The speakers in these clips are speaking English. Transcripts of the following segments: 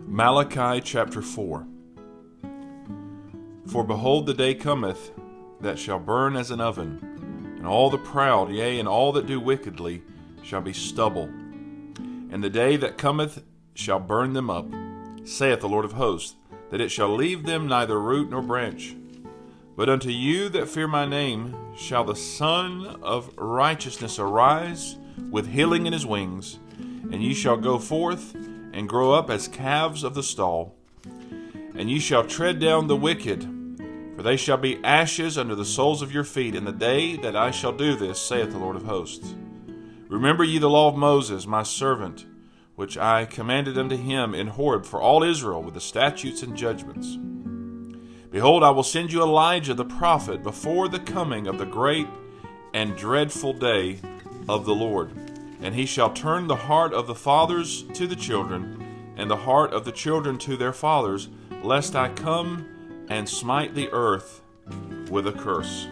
Malachi chapter 4. For behold, the day cometh that shall burn as an oven, and all the proud, yea, and all that do wickedly, shall be stubble. And the day that cometh shall burn them up, saith the Lord of hosts, that it shall leave them neither root nor branch. But unto you that fear my name shall the Son of Righteousness arise with healing in his wings, and ye shall go forth and grow up as calves of the stall. And ye shall tread down the wicked, for they shall be ashes under the soles of your feet in the day that I shall do this, saith the Lord of hosts. Remember ye the law of Moses, my servant, which I commanded unto him in Horeb for all Israel with the statutes and judgments. Behold, I will send you Elijah the prophet before the coming of the great and dreadful day of the Lord. And he shall turn the heart of the fathers to the children, and the heart of the children to their fathers, lest I come and smite the earth with a curse.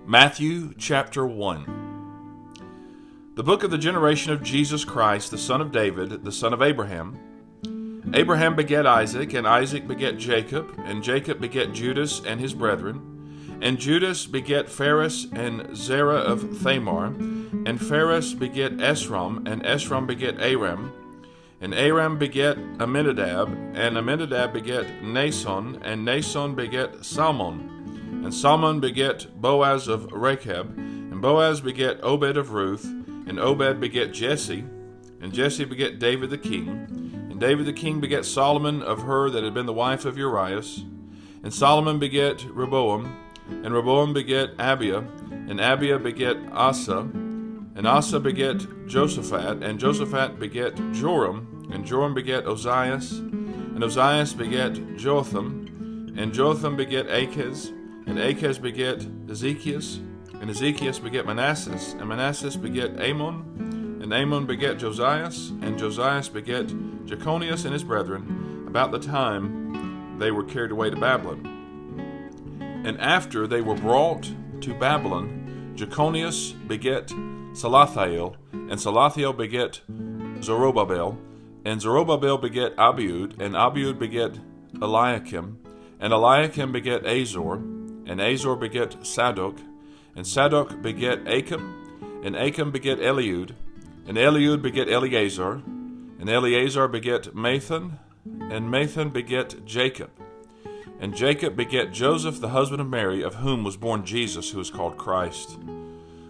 Matthew chapter 1. The book of the generation of Jesus Christ, the son of David, the son of Abraham. Abraham begat Isaac, and Isaac begat Jacob, and Jacob begat Judas and his brethren. And Judas begat Phares and Zerah of Thamar, and Phares begat Esrom, and Esrom begat Aram, and Aram begat Amminadab, and Amminadab begat Nason, and Nason begat Salmon, and Salmon begat Boaz of Rechab, and Boaz begat Obed of Ruth, and Obed begat Jesse, and Jesse begat David the king, and David the king begat Solomon of her that had been the wife of Urias, and Solomon begat Rehoboam, and Rehoboam begat Abiah, and Abiah begat Asa, and Asa begat Josaphat, and Josaphat begat Joram, and Joram begat Ozias, and Ozias begat Jotham, and Jotham begat Achaz, and Achaz begat Ezekias, and Ezekias begat Manasseh, and Manasseh begat Amon, and Amon begat Josias, and Josias begat Jeconias and his brethren, about the time they were carried away to Babylon. And after they were brought to Babylon, Jeconias begat Salathiel, and Salathiel begat Zerubbabel, and Zerubbabel begat Abiud, and Abiud begat Eliakim, and Eliakim begat Azor, and Azor begat Sadok, and Sadok begat Achim, and Achim begat Eliud, and Eliud begat Eleazar, and Eleazar begat Mathan, and Mathan begat Jacob. And Jacob begat Joseph, the husband of Mary, of whom was born Jesus, who is called Christ.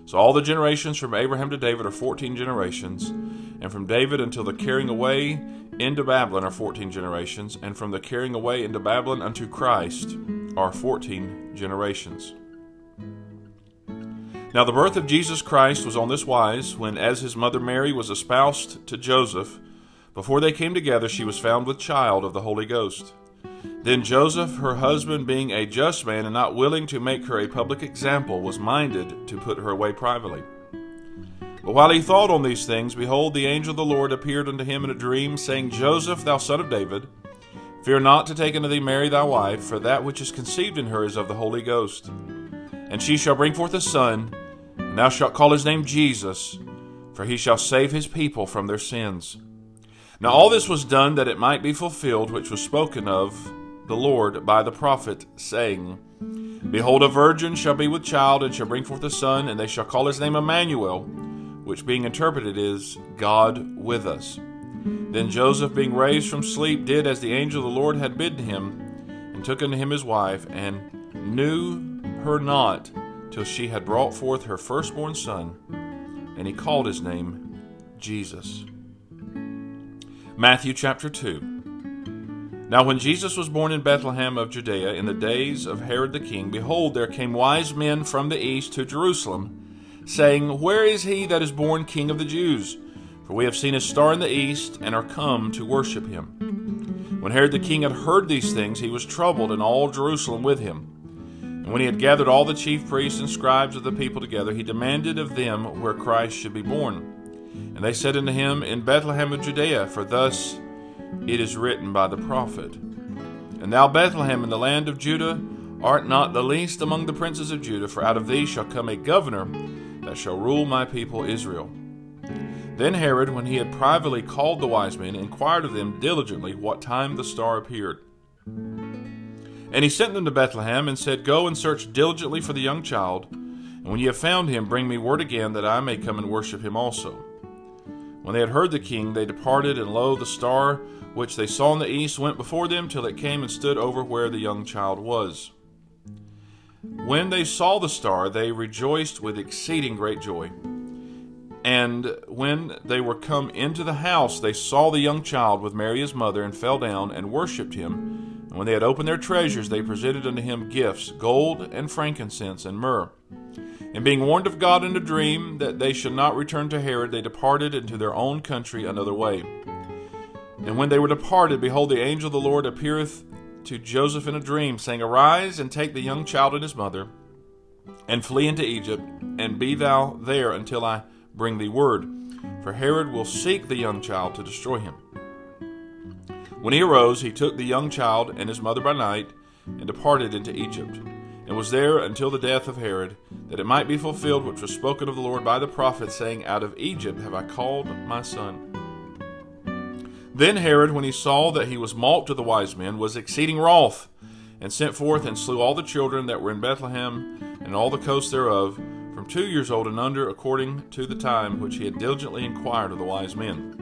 So all the generations from Abraham to David are 14 generations, and from David until the carrying away into Babylon are 14 generations, and from the carrying away into Babylon unto Christ are 14 generations. Now the birth of Jesus Christ was on this wise, when as his mother Mary was espoused to Joseph, before they came together she was found with child of the Holy Ghost. Then Joseph, her husband, being a just man and not willing to make her a public example, was minded to put her away privately. But while he thought on these things, behold, the angel of the Lord appeared unto him in a dream, saying, Joseph, thou son of David, fear not to take unto thee Mary thy wife, for that which is conceived in her is of the Holy Ghost. And she shall bring forth a son, and thou shalt call his name Jesus, for he shall save his people from their sins. Now all this was done that it might be fulfilled, which was spoken of the Lord by the prophet, saying, Behold, a virgin shall be with child, and shall bring forth a son, and they shall call his name Emmanuel, which being interpreted is, God with us. Then Joseph, being raised from sleep, did as the angel of the Lord had bidden him, and took unto him his wife, and knew her not till she had brought forth her firstborn son, and he called his name Jesus. Matthew chapter 2. Now when Jesus was born in Bethlehem of Judea in the days of Herod the king, behold, there came wise men from the east to Jerusalem, saying, Where is he that is born King of the Jews? For we have seen his star in the east, and are come to worship him. When Herod the king had heard these things, he was troubled, and all Jerusalem with him. And when he had gathered all the chief priests and scribes of the people together, he demanded of them where Christ should be born. And they said unto him, In Bethlehem of Judea, for thus it is written by the prophet, And thou, Bethlehem, in the land of Judah, art not the least among the princes of Judah, for out of thee shall come a governor that shall rule my people Israel. Then Herod, when he had privately called the wise men, inquired of them diligently what time the star appeared. And he sent them to Bethlehem, and said, Go and search diligently for the young child, and when ye have found him, bring me word again, that I may come and worship him also. When they had heard the king, they departed, and lo, the star which they saw in the east went before them, till it came and stood over where the young child was. When they saw the star, they rejoiced with exceeding great joy. And when they were come into the house, they saw the young child with Mary his mother, and fell down and worshipped him. And when they had opened their treasures, they presented unto him gifts, gold and frankincense and myrrh. And being warned of God in a dream that they should not return to Herod, they departed into their own country another way. And when they were departed, behold, the angel of the Lord appeareth to Joseph in a dream, saying, Arise, and take the young child and his mother, and flee into Egypt, and be thou there until I bring thee word. For Herod will seek the young child to destroy him. When he arose, he took the young child and his mother by night, and departed into Egypt, and was there until the death of Herod, that it might be fulfilled which was spoken of the Lord by the prophet, saying, Out of Egypt have I called my son. Then Herod, when he saw that he was mocked of the wise men, was exceeding wroth, and sent forth and slew all the children that were in Bethlehem and all the coasts thereof, from 2 years old and under, according to the time which he had diligently inquired of the wise men.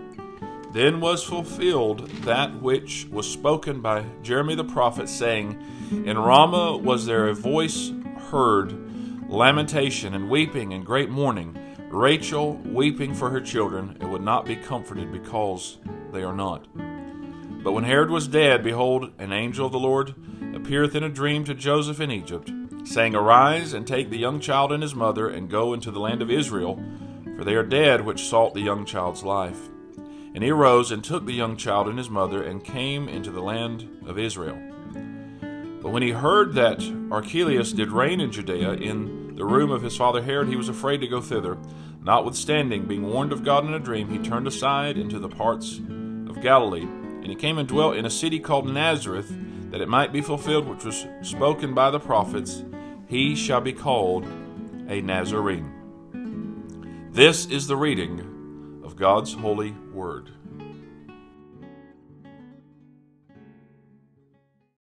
Then was fulfilled that which was spoken by Jeremiah the prophet, saying, In Ramah was there a voice heard, lamentation and weeping and great mourning, Rachel weeping for her children, and would not be comforted because they are not. But when Herod was dead, behold, an angel of the Lord appeareth in a dream to Joseph in Egypt, saying, Arise, and take the young child and his mother, and go into the land of Israel, for they are dead which sought the young child's life. And he arose and took the young child and his mother, and came into the land of Israel. But when he heard that Archelaus did reign in Judea in the room of his father Herod, he was afraid to go thither. Notwithstanding, being warned of God in a dream, he turned aside into the parts of Galilee. And he came and dwelt in a city called Nazareth, that it might be fulfilled which was spoken by the prophets, He shall be called a Nazarene. This is the reading of God's holy word.